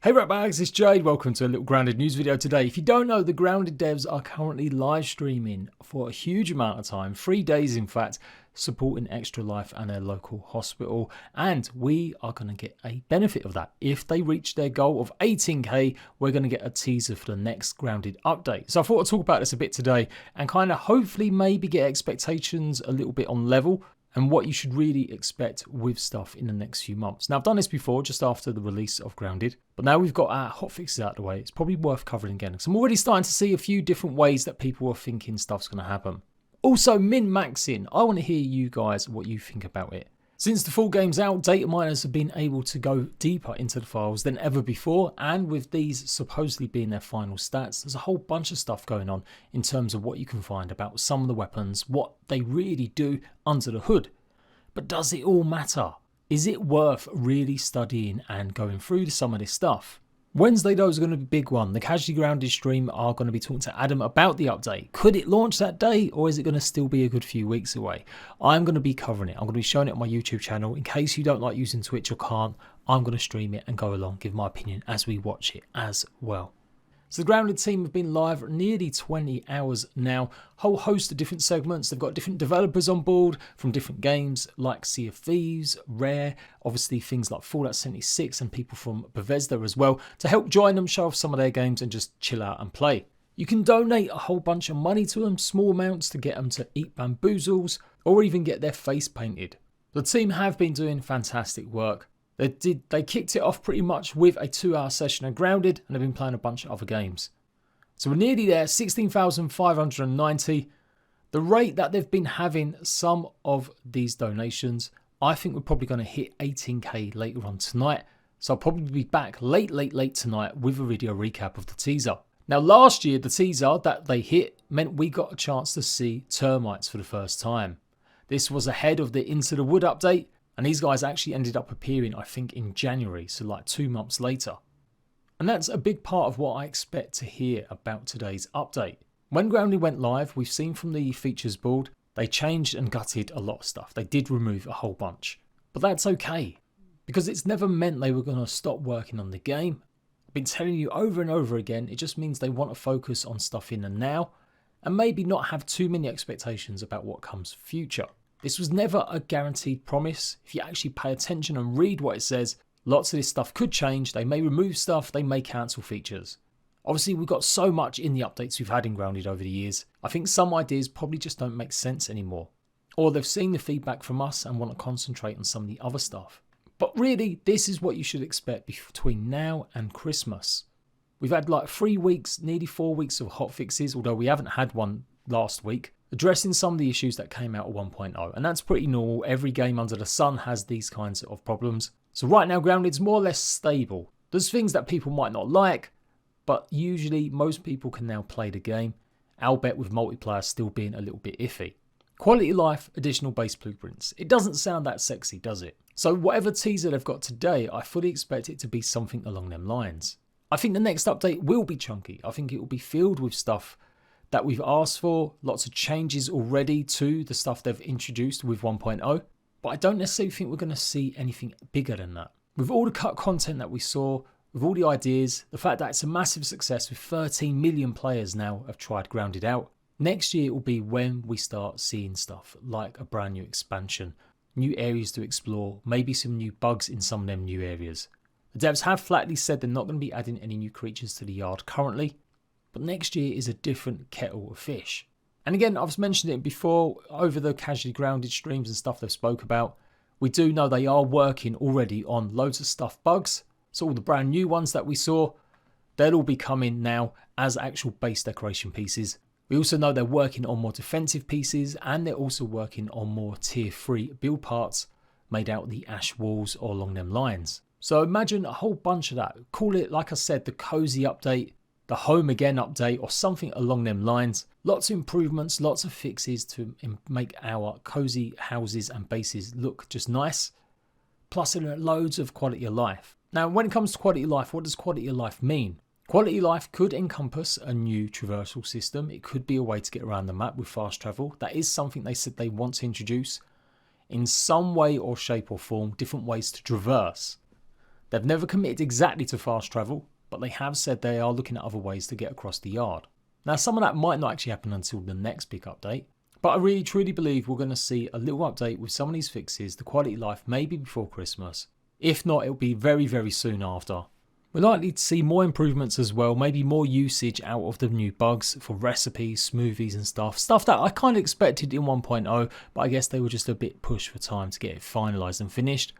Hey Ratbags, it's Jade. Welcome to a little Grounded news video today. If you don't know, the Grounded devs are currently live streaming for a huge amount of time, 3 days in fact, supporting Extra Life and their local hospital. And we are going to get a benefit of that. If they reach their goal of 18k, we're going to get a teaser for the next Grounded update. So I thought I'd talk about this a bit today and kind of hopefully maybe get expectations a little bit on level and what you should really expect with stuff in the next few months. Now, I've done this before, just after the release of Grounded, but now we've got our hotfixes out of the way, it's probably worth covering again, because I'm already starting to see a few different ways that people are thinking stuff's going to happen. Also, min-maxing. I want to hear you guys what you think about it. Since the full game's out, data miners have been able to go deeper into the files than ever before, and with these supposedly being their final stats, there's a whole bunch of stuff going on in terms of what you can find about some of the weapons, what they really do under the hood. But does it all matter? Is it worth really studying and going through some of this stuff? Wednesday though is going to be a big one. The Casually Grounded stream are going to be talking to Adam about the update. Could it launch that day, or is it going to still be a good few weeks away? I'm going to be covering it. I'm going to be showing it on my YouTube channel. In case you don't like using Twitch or can't, I'm going to stream it and go along, give my opinion as we watch it as well. So the Grounded team have been live nearly 20 hours now. Whole host of different segments. They've got different developers on board from different games like Sea of Thieves, Rare, obviously things like Fallout 76 and people from Bethesda as well, to help join them, show off some of their games and just chill out and play. You can donate a whole bunch of money to them, small amounts, to get them to eat bamboozles or even get their face painted. The team have been doing fantastic work. They kicked it off pretty much with a 2-hour session of Grounded, and they've been playing a bunch of other games. So we're nearly there, 16,590. The rate that they've been having some of these donations, I think we're probably going to hit 18k later on tonight. So I'll probably be back late tonight with a video recap of the teaser. Now last year, the teaser that they hit meant we got a chance to see termites for the first time. This was ahead of the Into the Wood update. And these guys actually ended up appearing, I think, in January, so like 2 months later. And that's a big part of what I expect to hear about today's update. When Grounded went live, we've seen from the features board, they changed and gutted a lot of stuff. They did remove a whole bunch. But that's okay, because it's never meant they were going to stop working on the game. I've been telling you over and over again, it just means they want to focus on stuff in the now, and maybe not have too many expectations about what comes future. This was never a guaranteed promise. If you actually pay attention and read what it says, lots of this stuff could change. They may remove stuff, they may cancel features. Obviously, we've got so much in the updates we've had in Grounded over the years. I think some ideas probably just don't make sense anymore. Or they've seen the feedback from us and want to concentrate on some of the other stuff. But really, this is what you should expect between now and Christmas. We've had like 3 weeks, nearly 4 weeks of hotfixes, although we haven't had one last week, addressing some of the issues that came out at 1.0, and that's pretty normal. Every game under the sun has these kinds of problems. So right now Grounded's more or less stable. There's things that people might not like, but usually most people can now play the game, albeit with multiplayer still being a little bit iffy. Quality of life, additional base blueprints. It doesn't sound that sexy, does it? So whatever teaser they've got today, I fully expect it to be something along them lines. I think the next update will be chunky. I think it will be filled with stuff that we've asked for, lots of changes already to the stuff they've introduced with 1.0, but I don't necessarily think we're going to see anything bigger than that. With all the cut content that we saw, with all the ideas, the fact that it's a massive success with 13 million players now have tried Grounded out, next year it will be when we start seeing stuff like a brand new expansion, new areas to explore, maybe some new bugs in some of them new areas. The devs have flatly said they're not going to be adding any new creatures to the yard currently, but next year is a different kettle of fish. And again, I've mentioned it before over the Casually Grounded streams and stuff they've spoke about. We do know they are working already on loads of stuff bugs. So all the brand new ones that we saw, they'll all be coming now as actual base decoration pieces. We also know they're working on more defensive pieces, and they're also working on more tier 3 build parts made out of the ash walls or along them lines. So imagine a whole bunch of that. Call it, like I said, the cozy update, the home again update, or something along them lines. Lots of improvements, lots of fixes to make our cozy houses and bases look just nice. Plus there are loads of quality of life. Now when it comes to quality of life, what does quality of life mean? Quality of life could encompass a new traversal system. It could be a way to get around the map with fast travel. That is something they said they want to introduce in some way or shape or form, different ways to traverse. They've never committed exactly to fast travel, but they have said they are looking at other ways to get across the yard. Now, some of that might not actually happen until the next big update, but I really truly believe we're going to see a little update with some of these fixes, the quality of life, maybe before Christmas. If not, it'll be very, very soon after. We're likely to see more improvements as well, maybe more usage out of the new bugs for recipes, smoothies and stuff that I kind of expected in 1.0, but I guess they were just a bit pushed for time to get it finalised and finished.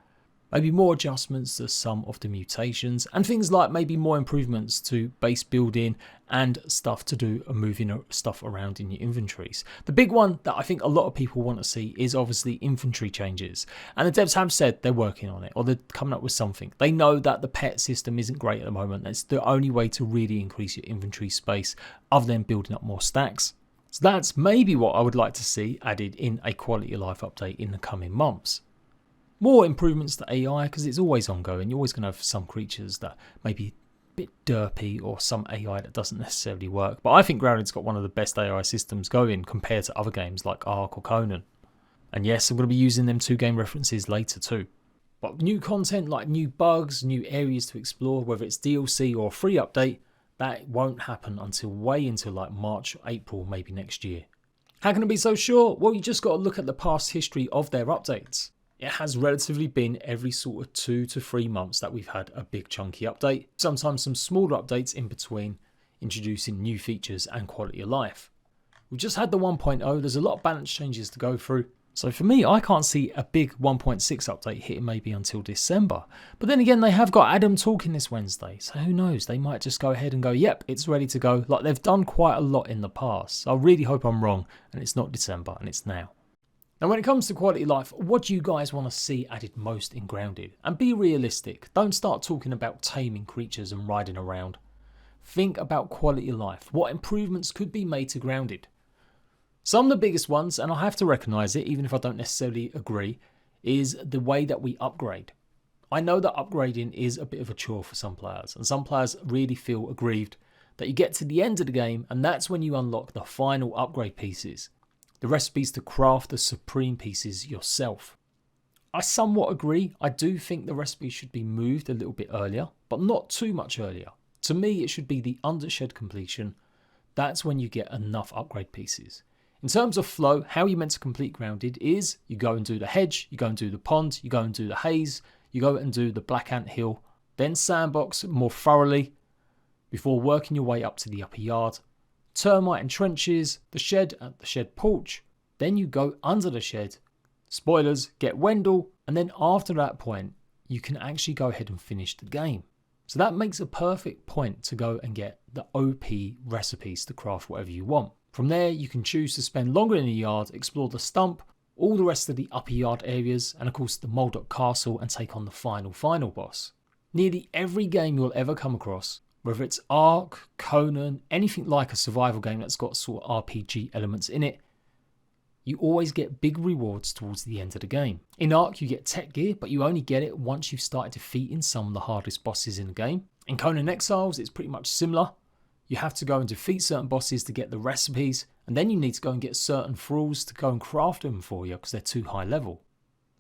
Maybe more adjustments to some of the mutations and things like maybe more improvements to base building and stuff to do moving stuff around in your inventories. The big one that I think a lot of people want to see is obviously inventory changes, and the devs have said they're working on it or they're coming up with something. They know that the pet system isn't great at the moment. It's the only way to really increase your inventory space other than building up more stacks. So that's maybe what I would like to see added in a quality of life update in the coming months. More improvements to AI, because it's always ongoing. You're always going to have some creatures that may be a bit derpy or some AI that doesn't necessarily work. But I think Grounded's got one of the best AI systems going compared to other games like Ark or Conan. And yes, I'm going to be using them 2 game references later too. But new content like new bugs, new areas to explore, whether it's DLC or a free update, that won't happen until way into like March, April, maybe next year. How can I be so sure? Well, you just got to look at the past history of their updates. It has relatively been every sort of 2 to 3 months that we've had a big chunky update. Sometimes some smaller updates in between, introducing new features and quality of life. We've just had the 1.0, there's a lot of balance changes to go through. So for me, I can't see a big 1.6 update hitting maybe until December. But then again, they have got Adam talking this Wednesday, so who knows? They might just go ahead and go, yep, it's ready to go, like they've done quite a lot in the past. So I really hope I'm wrong and it's not December and it's now. Now when it comes to quality of life, what do you guys want to see added most in Grounded? And be realistic, don't start talking about taming creatures and riding around. Think about quality of life, what improvements could be made to Grounded. Some of the biggest ones, and I have to recognise it even if I don't necessarily agree, is the way that we upgrade. I know that upgrading is a bit of a chore for some players, and some players really feel aggrieved that you get to the end of the game and that's when you unlock the final upgrade pieces. The recipes to craft the supreme pieces yourself. I somewhat agree. I do think the recipe should be moved a little bit earlier, but not too much earlier. To me, it should be the undershed completion. That's when you get enough upgrade pieces. In terms of flow, how you're meant to complete Grounded is you go and do the hedge, you go and do the pond, you go and do the haze, you go and do the black ant hill, then sandbox more thoroughly before working your way up to the upper yard. Termite and trenches, the shed at the shed porch, then you go under the shed, spoilers, get Wendell, and then after that point, you can actually go ahead and finish the game. So that makes a perfect point to go and get the OP recipes to craft whatever you want. From there, you can choose to spend longer in the yard, explore the stump, all the rest of the upper yard areas, and of course the Moldok Castle and take on the final boss. Nearly every game you'll ever come across, whether it's Ark, Conan, anything like a survival game that's got sort of RPG elements in it, you always get big rewards towards the end of the game. In Ark, you get tech gear, but you only get it once you've started defeating some of the hardest bosses in the game. In Conan Exiles, it's pretty much similar. You have to go and defeat certain bosses to get the recipes, and then you need to go and get certain thralls to go and craft them for you because they're too high level.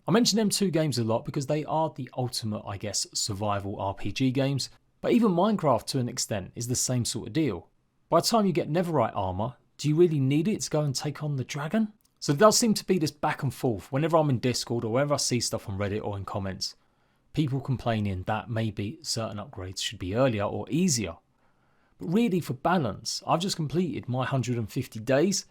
I mention them 2 games a lot because they are the ultimate, I guess, survival RPG games. But even Minecraft to an extent is the same sort of deal. By the time you get netherite armor, do you really need it to go and take on the dragon? So there does seem to be this back and forth whenever I'm in Discord or whenever I see stuff on Reddit or in comments. People complaining that maybe certain upgrades should be earlier or easier. But really for balance, I've just completed my 150 days.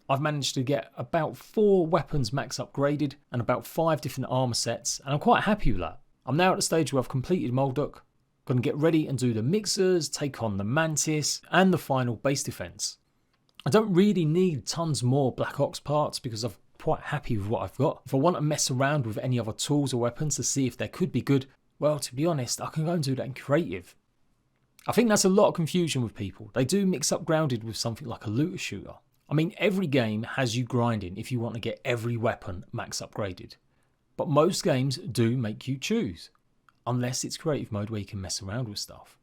I've managed to get about 4 weapons max upgraded and about 5 different armor sets, and I'm quite happy with that. I'm now at the stage where I've completed Moldok. Going to get ready and do the mixers, take on the mantis and the final base defense. I don't really need tons more Black Ops parts because I'm quite happy with what I've got. If I want to mess around with any other tools or weapons to see if they could be good, well, to be honest, I can go and do that in creative. I think that's a lot of confusion with people. They do mix up Grounded with something like a looter shooter. I mean, every game has you grinding if you want to get every weapon max upgraded. But most games do make you choose. Unless it's creative mode where you can mess around with stuff.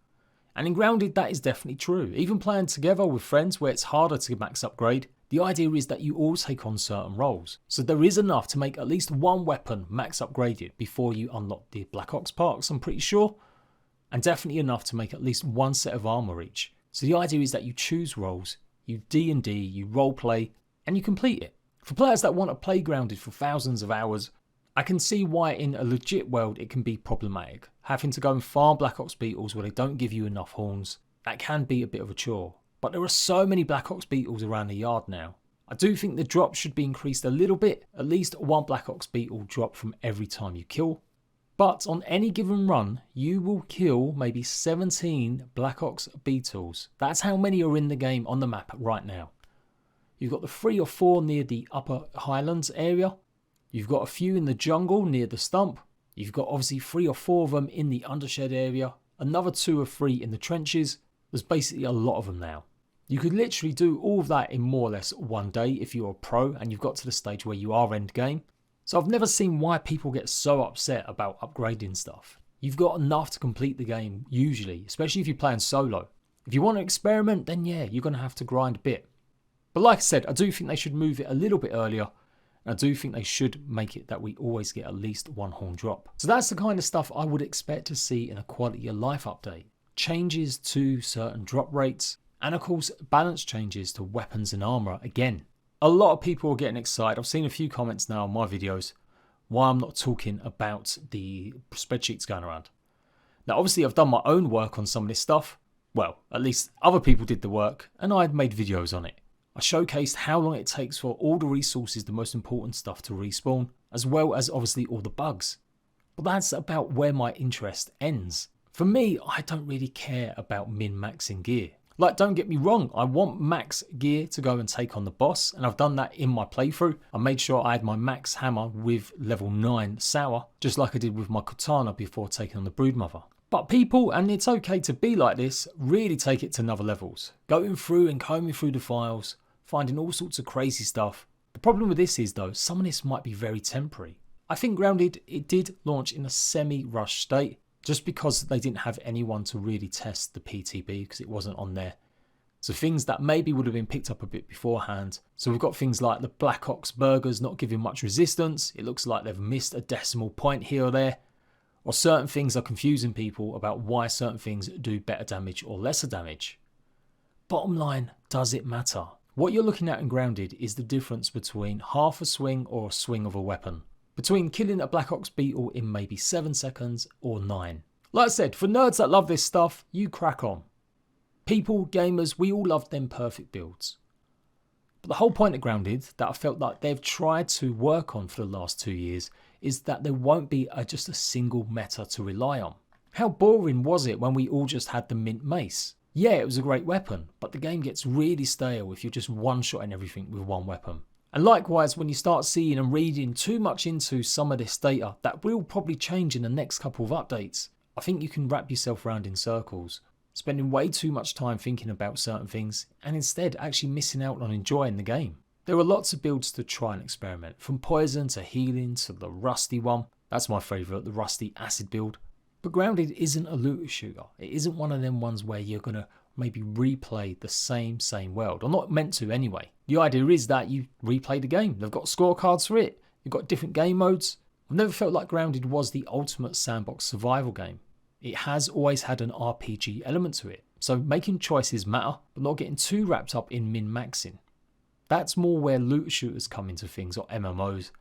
And in Grounded that is definitely true. Even playing together with friends where it's harder to max upgrade, the idea is that you all take on certain roles. So there is enough to make at least one weapon max upgraded before you unlock the Black Ops parts, I'm pretty sure. and definitely enough to make at least one set of armor each. So the idea is that you choose roles, you D&D, you roleplay, and you complete it. For players that want to play Grounded for thousands of hours, I can see why in a legit world it can be problematic. Having to go and farm Black Ops Beetles where they don't give you enough horns, that can be a bit of a chore. But there are so many Black Ops Beetles around the yard now. I do think the drop should be increased a little bit, at least one Black Ops Beetle drop from every time you kill. But on any given run, you will kill maybe 17 Black Ops Beetles. That's how many are in the game on the map right now. You've got the 3 or 4 near the upper highlands area. You've got a few in the jungle near the stump. You've got obviously 3 or 4 of them in the undershed area. Another 2 or 3 in the trenches. There's basically a lot of them now. You could literally do all of that in more or less one day if you're a pro and you've got to the stage where you are endgame. So I've never seen why people get so upset about upgrading stuff. You've got enough to complete the game usually, especially if you're playing solo. If you want to experiment, then yeah, you're going to have to grind a bit. But like I said, I do think they should move it a little bit earlier. And I do think they should make it that we always get at least one horn drop. So that's the kind of stuff I would expect to see in a quality of life update. Changes to certain drop rates. And of course, balance changes to weapons and armor again. A lot of people are getting excited. I've seen a few comments now on my videos why I'm not talking about the spreadsheets going around. Now obviously I've done my own work on some of this stuff. Well, at least other people did the work and I had made videos on it. I showcased how long it takes for all the resources, the most important stuff to respawn, as well as obviously all the bugs. But that's about where my interest ends. For me, I don't really care about min-maxing gear. Like, don't get me wrong, I want max gear to go and take on the boss, and I've done that in my playthrough. I made sure I had my max hammer with level 9 sour, just like I did with my katana before taking on the Broodmother. But people, and it's okay to be like this, really take it to another levels. Going through and combing through the files, finding all sorts of crazy stuff. The problem with this is though, some of this might be very temporary. I think Grounded, it did launch in a semi-rush state, just because they didn't have anyone to really test the PTB because it wasn't on there. So things that maybe would have been picked up a bit beforehand. So we've got things like the Black Ox burgers not giving much resistance. It looks like they've missed a decimal point here or there. Or certain things are confusing people about why certain things do better damage or lesser damage. Bottom line, does it matter? What you're looking at in Grounded is the difference between half a swing or a swing of a weapon. Between killing a Black Ops Beetle in maybe 7 seconds or 9. Like I said, for nerds that love this stuff, you crack on. People, gamers, we all love them perfect builds. But the whole point of Grounded that I felt like they've tried to work on for the last 2 years is that there won't be just a single meta to rely on. How boring was it when we all just had the mint mace? Yeah, it was a great weapon, but the game gets really stale if you're just one-shotting everything with one weapon. And likewise, when you start seeing and reading too much into some of this data that will probably change in the next couple of updates, I think you can wrap yourself around in circles, spending way too much time thinking about certain things and instead actually missing out on enjoying the game. There are lots of builds to try and experiment, from poison to healing to the rusty one. That's my favourite, the rusty acid build. But Grounded isn't a looter shooter. It isn't one of them ones where you're going to maybe replay the same world, or not meant to anyway. The idea is that you replay the game. They've got scorecards for it. You've got different game modes. I've never felt like Grounded was the ultimate sandbox survival game. It has always had an RPG element to it. So making choices matter, but not getting too wrapped up in min-maxing. That's more where looter shooters come into things, or MMOs,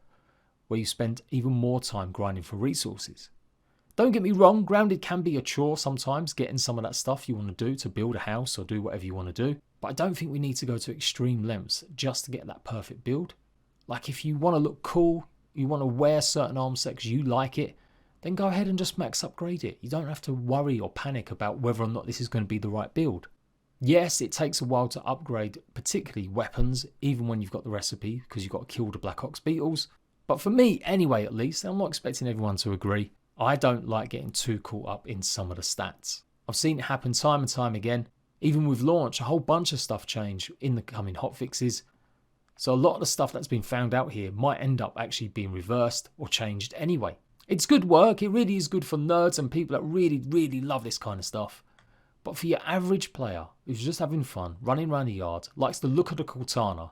where you spend even more time grinding for resources. Don't get me wrong, Grounded can be a chore sometimes, getting some of that stuff you want to do to build a house or do whatever you want to do. But I don't think we need to go to extreme lengths just to get that perfect build. Like if you want to look cool, you want to wear certain arm sets, you like it, then go ahead and just max upgrade it. You don't have to worry or panic about whether or not this is going to be the right build. Yes, it takes a while to upgrade, particularly weapons, even when you've got the recipe, because you've got to kill the Black Ox Beetles. But for me, anyway, at least, I'm not expecting everyone to agree, I don't like getting too caught up in some of the stats. I've seen it happen time and time again. Even with launch, a whole bunch of stuff change in the coming hotfixes. So a lot of the stuff that's been found out here might end up actually being reversed or changed anyway. It's good work, it really is good for nerds and people that really love this kind of stuff. But for your average player who's just having fun, running around the yard, likes the look of the katana,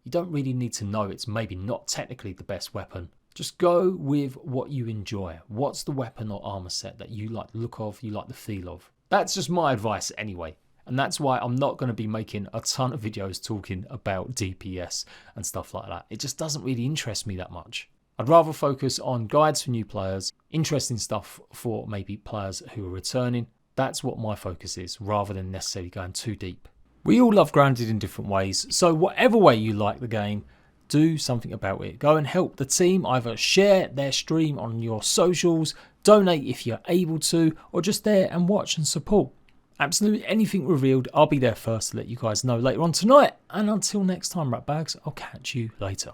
you don't really need to know it's maybe not technically the best weapon Just go with what you enjoy. What's the weapon or armor set that you like the look of, you like the feel of? That's just my advice anyway. And that's why I'm not going to be making a ton of videos talking about DPS and stuff like that. It just doesn't really interest me that much. I'd rather focus on guides for new players, interesting stuff for maybe players who are returning. That's what my focus is, rather than necessarily going too deep. We all love Grounded in different ways, so whatever way you like the game, do something about it. Go and help the team, either share their stream on your socials, donate if you're able to, or just there and watch and support. Absolutely anything revealed, I'll be there first to let you guys know later on tonight. And until next time, Ratbags, I'll catch you later.